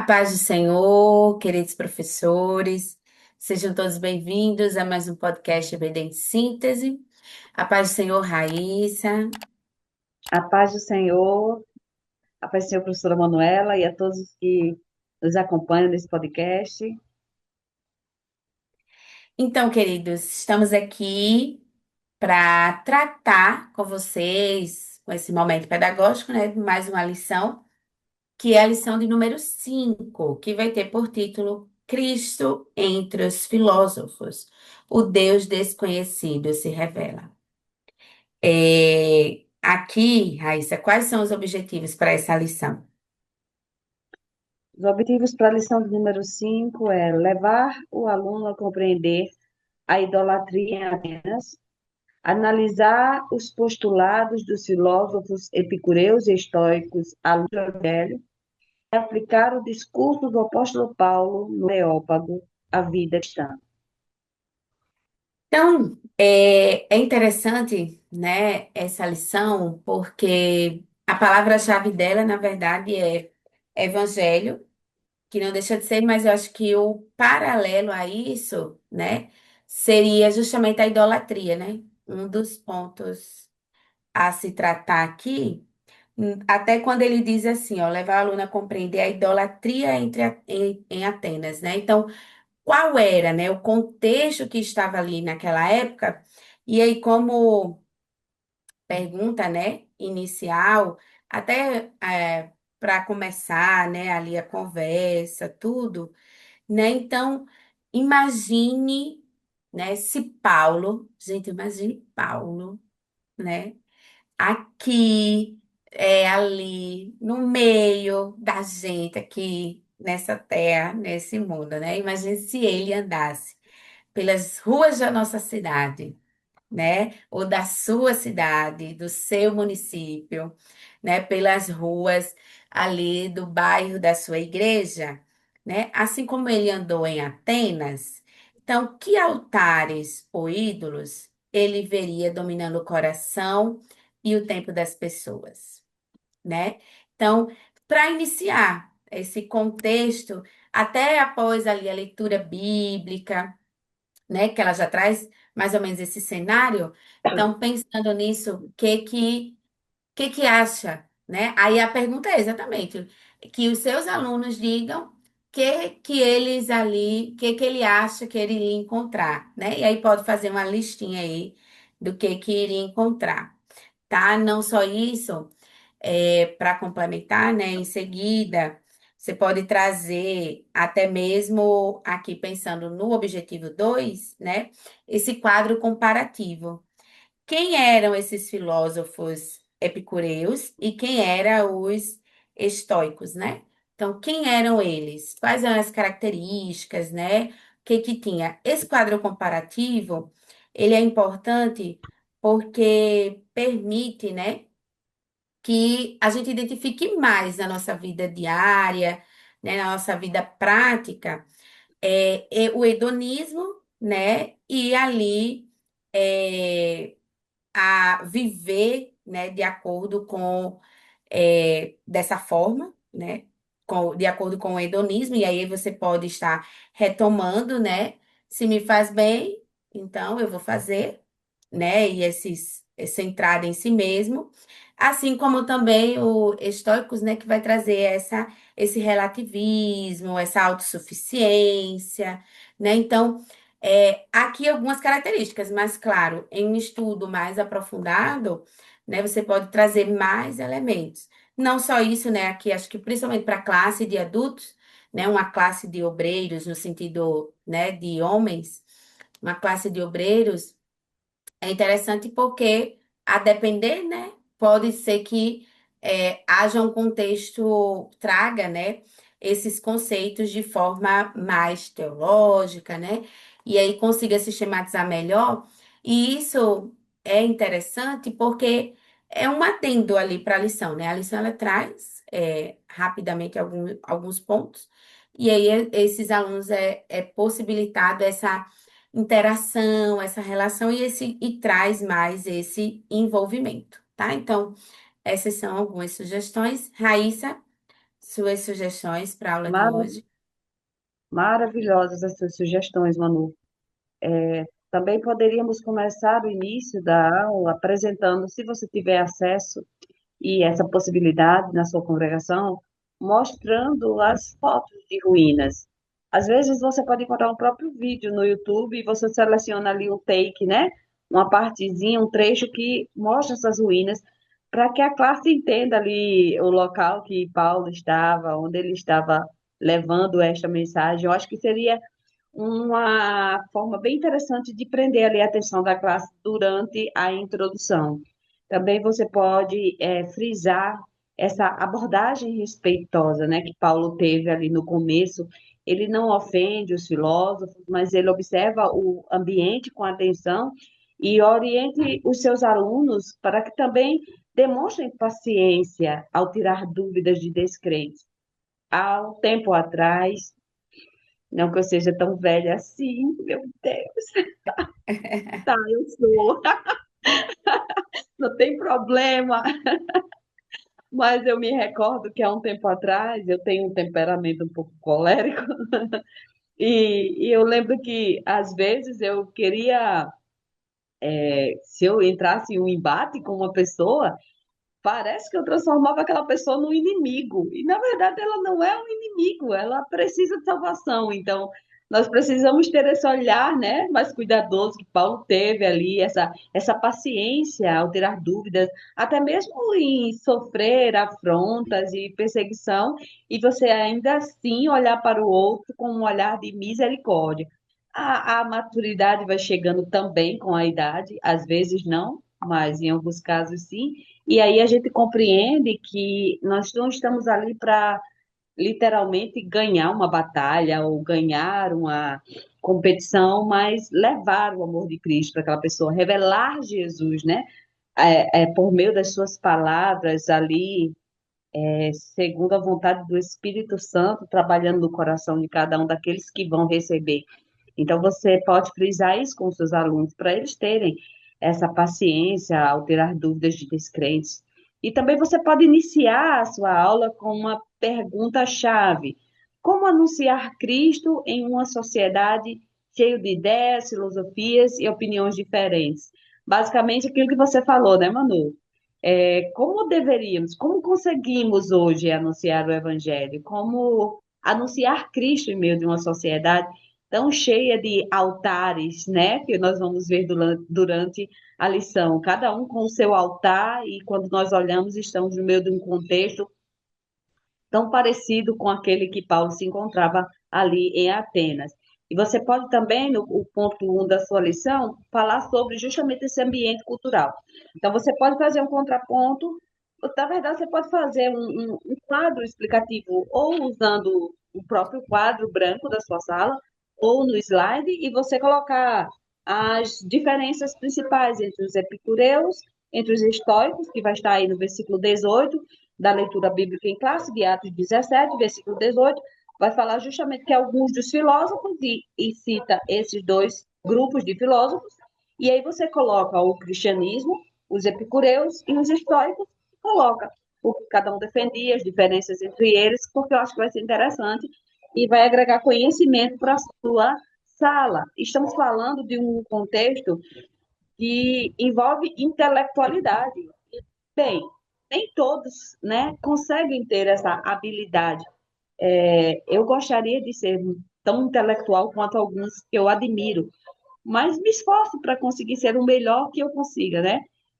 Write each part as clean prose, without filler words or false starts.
A paz do Senhor, queridos professores, sejam todos bem-vindos a mais um podcast Evidente Síntese. A paz do Senhor, Raíssa. A paz do Senhor, a paz do Senhor, professora Manuela, e a todos os que nos acompanham nesse podcast. Então, queridos, estamos aqui para tratar com vocês, com esse momento pedagógico, né, mais uma lição, que é a lição de número 5, que vai ter por título Cristo entre os filósofos. O Deus desconhecido se revela. Aqui, Raíssa, quais são os objetivos para essa lição? Os objetivos para a lição de número 5 é levar o aluno a compreender a idolatria em Atenas, analisar os postulados dos filósofos epicureus e estoicos à luz do Evangelho e aplicar o discurso do apóstolo Paulo no Areópago à vida cristã. Então, é interessante, né, essa lição, porque a palavra-chave dela, na verdade, é evangelho, que não deixa de ser, mas eu acho que o paralelo a isso, né, seria justamente a idolatria, né? Um dos pontos a se tratar aqui. Até quando ele diz assim, ó, levar o aluno a compreender a idolatria em Atenas, né? Então, qual era, né, o contexto que estava ali naquela época? E aí, como pergunta, né, inicial, até para começar, né, ali a conversa, tudo, né? Então, imagine, né, se Paulo, gente, imagine Paulo, né? Aqui, ali, no meio da gente, aqui nessa terra, nesse mundo, né? Imagine se ele andasse pelas ruas da nossa cidade, né? Ou da sua cidade, do seu município, né? Pelas ruas ali do bairro da sua igreja, né? Assim como ele andou em Atenas. Então, que altares ou ídolos ele veria dominando o coração e o tempo das pessoas, né? Então, para iniciar esse contexto, até após ali a leitura bíblica, né, que ela já traz mais ou menos esse cenário. Então, pensando nisso, o que que acha, né? Aí a pergunta é exatamente que os seus alunos digam que eles ali, que ele acha que ele iria encontrar, né? E aí pode fazer uma listinha aí do que iria encontrar, tá? Não só isso, para complementar, né? Em seguida, você pode trazer até mesmo aqui pensando no objetivo 2, né? Esse quadro comparativo. Quem eram esses filósofos epicureus e quem eram os estoicos, né? Então, quem eram eles? Quais eram as características, né? O que que tinha? Esse quadro comparativo, ele é importante porque permite, né, que a gente identifique mais na nossa vida diária, né, na nossa vida prática, o hedonismo, né, e ali é, a viver, né, de acordo com dessa forma, né, de acordo com o hedonismo, e aí você pode estar retomando, né, se me faz bem, então eu vou fazer, né, e essa entrada em si mesmo, assim como também o estoicos, né, que vai trazer esse relativismo, essa autossuficiência, né, então aqui algumas características, mas claro, em um estudo mais aprofundado, né, você pode trazer mais elementos. Não só isso, né, aqui acho que principalmente para a classe de adultos, né, uma classe de obreiros no sentido, né, de homens, uma classe de obreiros é interessante porque, a depender, né, pode ser que haja um contexto, traga, né, esses conceitos de forma mais teológica, né, e aí consiga sistematizar melhor. E isso é interessante porque é um adendo ali para a lição, né? A lição ela traz rapidamente alguns pontos, e aí esses alunos é possibilitado essa interação, essa relação e traz mais esse envolvimento, tá? Então, essas são algumas sugestões. Raíssa, suas sugestões para a aula de Mara- hoje. Maravilhosas as suas sugestões, Manu. Também poderíamos começar o início da aula apresentando, se você tiver acesso e essa possibilidade na sua congregação, mostrando as fotos de ruínas. Às vezes você pode encontrar um próprio vídeo no YouTube e você seleciona ali um take, né? Uma partezinha, um trecho que mostra essas ruínas, para que a classe entenda ali o local que Paulo estava, onde ele estava levando esta mensagem. Eu acho que seria uma forma bem interessante de prender ali a atenção da classe durante a introdução. Também você pode frisar essa abordagem respeitosa, né, que Paulo teve ali no começo. Ele não ofende os filósofos, mas ele observa o ambiente com atenção e oriente os seus alunos para que também demonstrem paciência ao tirar dúvidas de descrentes. Há um tempo atrás, não que eu seja tão velha assim, meu Deus, tá, eu sou, não tem problema. Mas eu me recordo que há um tempo atrás eu tenho um temperamento um pouco colérico e eu lembro que às vezes eu queria, se eu entrasse em um embate com uma pessoa, parece que eu transformava aquela pessoa num inimigo. E, na verdade, ela não é um inimigo, ela precisa de salvação. Então, nós precisamos ter esse olhar, né, mais cuidadoso que Paulo teve ali, essa paciência ao tirar dúvidas, até mesmo em sofrer afrontas e perseguição, e você ainda assim olhar para o outro com um olhar de misericórdia. A maturidade vai chegando também com a idade, às vezes não, mas em alguns casos sim, e aí a gente compreende que nós não estamos ali para literalmente ganhar uma batalha ou ganhar uma competição, mas levar o amor de Cristo para aquela pessoa, revelar Jesus, né? Por meio das suas palavras ali, segundo a vontade do Espírito Santo, trabalhando no coração de cada um daqueles que vão receber. Então, você pode frisar isso com os seus alunos, para eles terem essa paciência ao tirar dúvidas de descrentes. E também você pode iniciar a sua aula com uma pergunta-chave: como anunciar Cristo em uma sociedade cheia de ideias, filosofias e opiniões diferentes? Basicamente, aquilo que você falou, né, Manu? Como deveríamos, como conseguimos hoje anunciar o Evangelho? Como anunciar Cristo em meio de uma sociedade tão cheia de altares, né? Que nós vamos ver durante a lição. Cada um com o seu altar, e quando nós olhamos, estamos no meio de um contexto tão parecido com aquele que Paulo se encontrava ali em Atenas. E você pode também, no o ponto 1 da sua lição, falar sobre justamente esse ambiente cultural. Então, você pode fazer um contraponto, na verdade, você pode fazer um quadro explicativo, ou usando o próprio quadro branco da sua sala, ou no slide, e você colocar as diferenças principais entre os epicureus, entre os estoicos, que vai estar aí no versículo 18, da leitura bíblica em classe, de Atos 17, versículo 18, vai falar justamente que alguns dos filósofos, e cita esses dois grupos de filósofos, e aí você coloca o cristianismo, os epicureus e os estoicos, coloca o que cada um defendia, as diferenças entre eles, porque eu acho que vai ser interessante e vai agregar conhecimento para a sua sala. Estamos falando de um contexto que envolve intelectualidade. Bem, nem todos, né, conseguem ter essa habilidade. Eu gostaria de ser tão intelectual quanto alguns que eu admiro, mas me esforço para conseguir ser o melhor que eu consiga, né?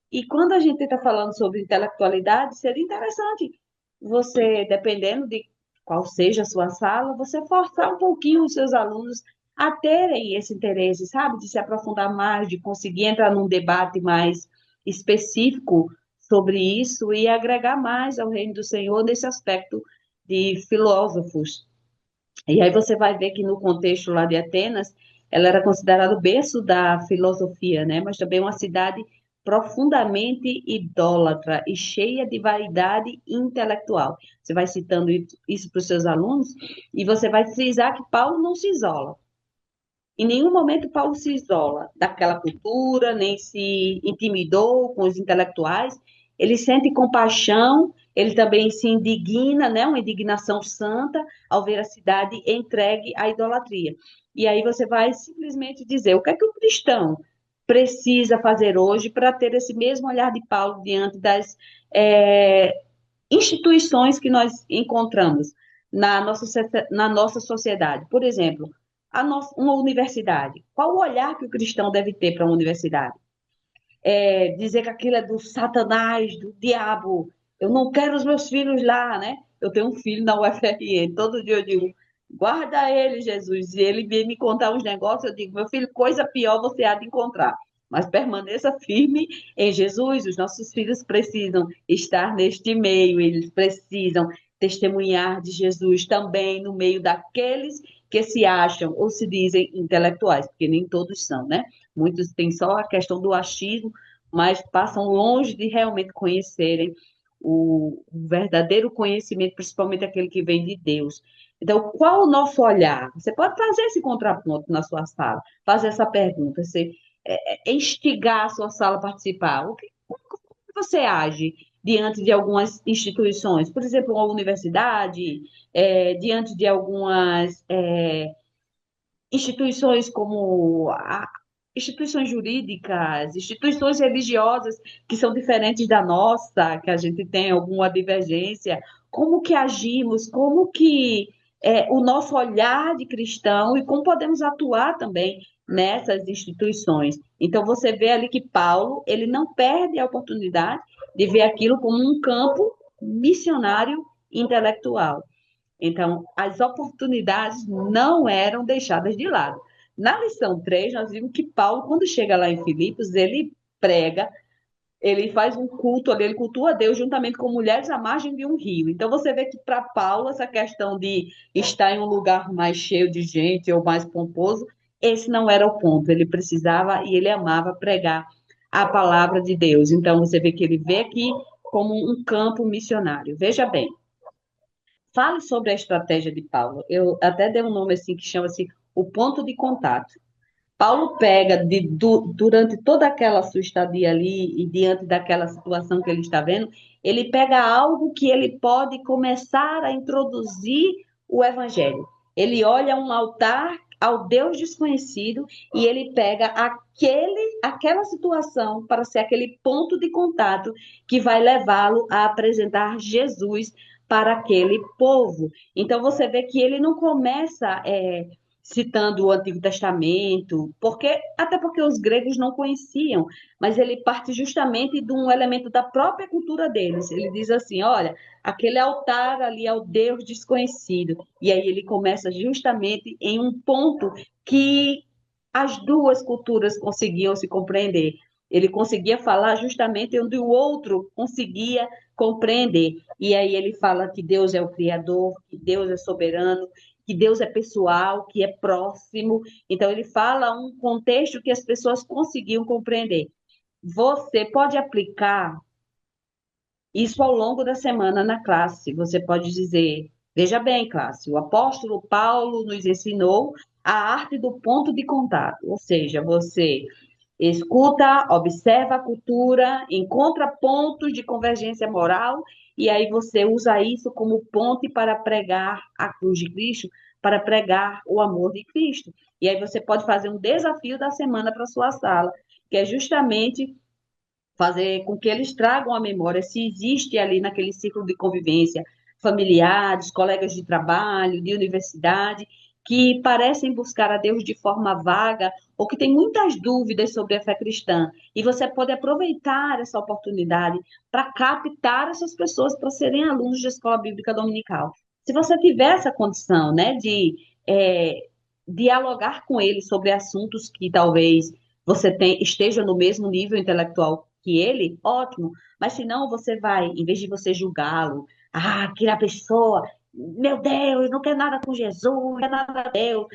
E quando a gente está falando sobre intelectualidade, seria interessante você, dependendo de qual seja a sua sala, você forçar um pouquinho os seus alunos a terem esse interesse, sabe? De se aprofundar mais, de conseguir entrar num debate mais específico sobre isso e agregar mais ao reino do Senhor nesse aspecto de filósofos. E aí você vai ver que no contexto lá de Atenas, ela era considerada o berço da filosofia, né? Mas também uma cidade profundamente idólatra e cheia de vaidade intelectual. Você vai citando isso para os seus alunos e você vai frisar que Paulo não se isola. Em nenhum momento Paulo se isola daquela cultura, nem se intimidou com os intelectuais. Ele sente compaixão ele também se indigna, né, uma indignação santa, ao ver a cidade entregue à idolatria. E aí você vai simplesmente dizer o que é que o cristão precisa fazer hoje para ter esse mesmo olhar de Paulo diante das é, instituições que nós encontramos na nossa sociedade. Por exemplo, uma universidade. Qual o olhar que o cristão deve ter para uma universidade? Dizer que aquilo é do Satanás, do diabo. Eu não quero os meus filhos lá, né? Eu tenho um filho na UFRN, todo dia eu digo, guarda ele, Jesus. E ele vem me contar uns negócios, eu digo, meu filho, coisa pior você há de encontrar. Mas permaneça firme em Jesus. Os nossos filhos precisam estar neste meio, eles precisam testemunhar de Jesus também no meio daqueles que se acham ou se dizem intelectuais, porque nem todos são, né? Muitos têm só a questão do achismo, mas passam longe de realmente conhecerem o verdadeiro conhecimento, principalmente aquele que vem de Deus. Então, qual o nosso olhar? Você pode fazer esse contraponto na sua sala, fazer essa pergunta, você instigar a sua sala a participar. Como você age diante de algumas instituições? Por exemplo, uma universidade, diante de algumas instituições como instituições jurídicas, instituições religiosas que são diferentes da nossa, que a gente tem alguma divergência, como que agimos, como que o nosso olhar de cristão e como podemos atuar também nessas instituições. Então você vê ali que Paulo, ele não perde a oportunidade de ver aquilo como um campo missionário intelectual. Então, as oportunidades não eram deixadas de lado. Na lição 3, nós vimos que Paulo, quando chega lá em Filipos, ele prega, ele faz um culto ali, ele cultua a Deus juntamente com mulheres à margem de um rio. Então, você vê que para Paulo, essa questão de estar em um lugar mais cheio de gente ou mais pomposo, esse não era o ponto. Ele precisava e ele amava pregar a palavra de Deus. Então, você vê que ele vê aqui como um campo missionário. Veja bem. Fale sobre a estratégia de Paulo. Eu até dei um nome assim que chama-se o ponto de contato. Paulo pega durante toda aquela sua estadia ali e diante daquela situação que ele está vendo, ele pega algo que ele pode começar a introduzir o evangelho. Ele olha um altar ao Deus desconhecido e ele pega aquela situação para ser aquele ponto de contato que vai levá-lo a apresentar Jesus para aquele povo. Então você vê que ele não começa citando o Antigo Testamento, até porque os gregos não conheciam, mas ele parte justamente de um elemento da própria cultura deles. Ele diz assim: olha, aquele altar ali é o Deus desconhecido. E aí ele começa justamente em um ponto que as duas culturas conseguiam se compreender. Ele conseguia falar justamente onde o outro conseguia compreender. E aí ele fala que Deus é o Criador, que Deus é soberano, que Deus é pessoal, que é próximo. Então, ele fala um contexto que as pessoas conseguiam compreender. Você pode aplicar isso ao longo da semana na classe. Você pode dizer: veja bem, classe, o apóstolo Paulo nos ensinou a arte do ponto de contato, ou seja, você escuta, observa a cultura, encontra pontos de convergência moral e aí você usa isso como ponte para pregar a cruz de Cristo, para pregar o amor de Cristo. E aí você pode fazer um desafio da semana para sua sala, que é justamente fazer com que eles tragam à memória se existe ali naquele ciclo de convivência familiares, colegas de trabalho, de universidade, que parecem buscar a Deus de forma vaga ou que têm muitas dúvidas sobre a fé cristã. E você pode aproveitar essa oportunidade para captar essas pessoas para serem alunos de escola bíblica dominical. Se você tiver essa condição, né, de dialogar com eles sobre assuntos que talvez esteja no mesmo nível intelectual que ele, ótimo. Mas se não, você vai, em vez de você julgá-lo, aquela pessoa, meu Deus, não quer nada com Jesus, não quer nada com Deus.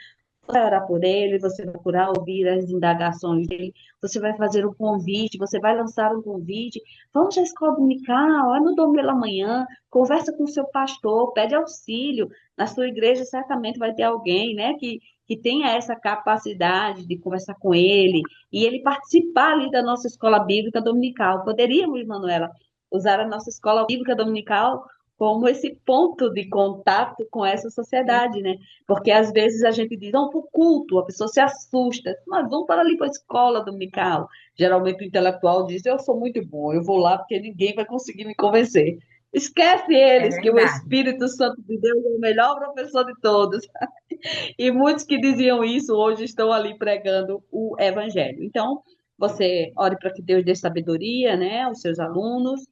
Você vai orar por ele, você vai procurar ouvir as indagações dele, você vai fazer um convite, você vai lançar um convite. Vamos à escola dominical, vai no domingo pela manhã, conversa com o seu pastor, pede auxílio. Na sua igreja certamente vai ter alguém, né, que tenha essa capacidade de conversar com ele e ele participar ali da nossa escola bíblica dominical. Poderíamos, Manuela, usar a nossa escola bíblica dominical como esse ponto de contato com essa Sim, sociedade, né? Porque às vezes a gente diz, vamos para o culto, a pessoa se assusta, mas vamos para ali para a escola dominical. Geralmente o intelectual diz, eu sou muito bom, eu vou lá porque ninguém vai conseguir me convencer. Esquece é eles, que o verdade. Espírito Santo de Deus é o melhor professor de todos. E muitos que diziam isso hoje estão ali pregando o evangelho. Então, você ore para que Deus dê sabedoria, né, aos seus alunos,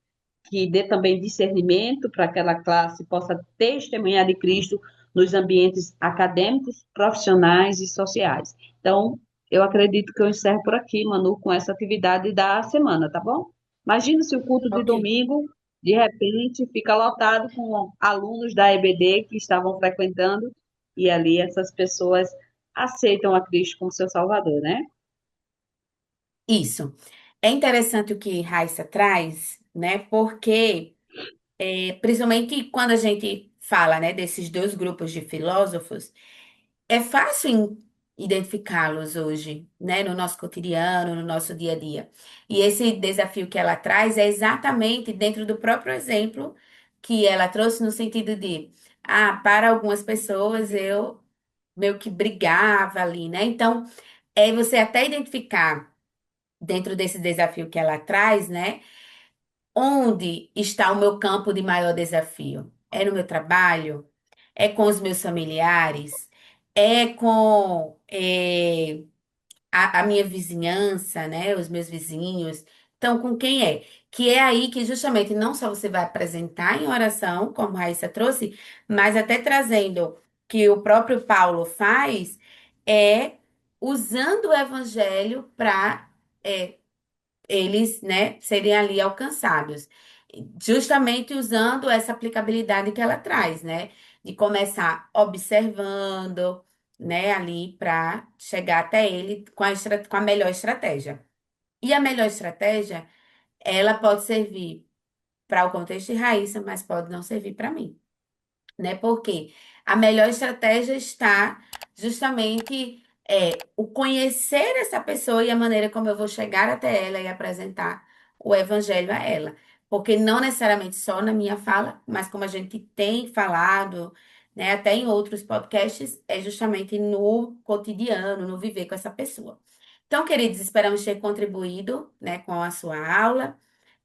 que dê também discernimento para que aquela classe possa testemunhar de Cristo nos ambientes acadêmicos, profissionais e sociais. Então, eu acredito que eu encerro por aqui, Manu, com essa atividade da semana, tá bom? Imagina se o culto de Ok. domingo, de repente, fica lotado com alunos da EBD que estavam frequentando e ali essas pessoas aceitam a Cristo como seu Salvador, né? Isso. É interessante o que Raíssa traz, né? Porque, principalmente quando a gente fala, né, desses dois grupos de filósofos, é fácil identificá-los hoje, né, no nosso cotidiano, no nosso dia a dia. E esse desafio que ela traz é exatamente dentro do próprio exemplo que ela trouxe, no sentido de, para algumas pessoas eu meio que brigava ali, né? Então, é você até identificar dentro desse desafio que ela traz, né? Onde está o meu campo de maior desafio? É no meu trabalho? É com os meus familiares? É com a minha vizinhança, né? Os meus vizinhos. Então, com quem é? Que é aí que justamente não só você vai apresentar em oração, como a Raíssa trouxe, mas até trazendo que o próprio Paulo faz, é usando o evangelho para eles, né, serem ali alcançados. Justamente usando essa aplicabilidade que ela traz, né? De começar observando, né, ali para chegar até ele com com a melhor estratégia. E a melhor estratégia, ela pode servir para o contexto de Raíssa, mas pode não servir para mim, né? Porque a melhor estratégia está justamente o conhecer essa pessoa e a maneira como eu vou chegar até ela e apresentar o evangelho a ela. Porque não necessariamente só na minha fala, mas como a gente tem falado, né, até em outros podcasts, é justamente no cotidiano, no viver com essa pessoa. Então, queridos, esperamos ter contribuído, né, com a sua aula.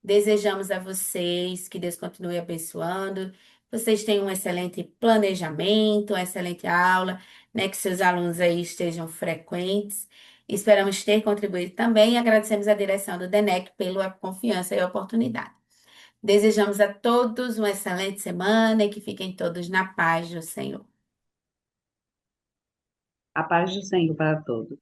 Desejamos a vocês que Deus continue abençoando. Vocês tenham um excelente planejamento, uma excelente aula, né? Que seus alunos aí estejam frequentes. Esperamos ter contribuído também e agradecemos a direção do DENEC pela confiança e oportunidade. Desejamos a todos uma excelente semana e que fiquem todos na paz do Senhor. A paz do Senhor para todos.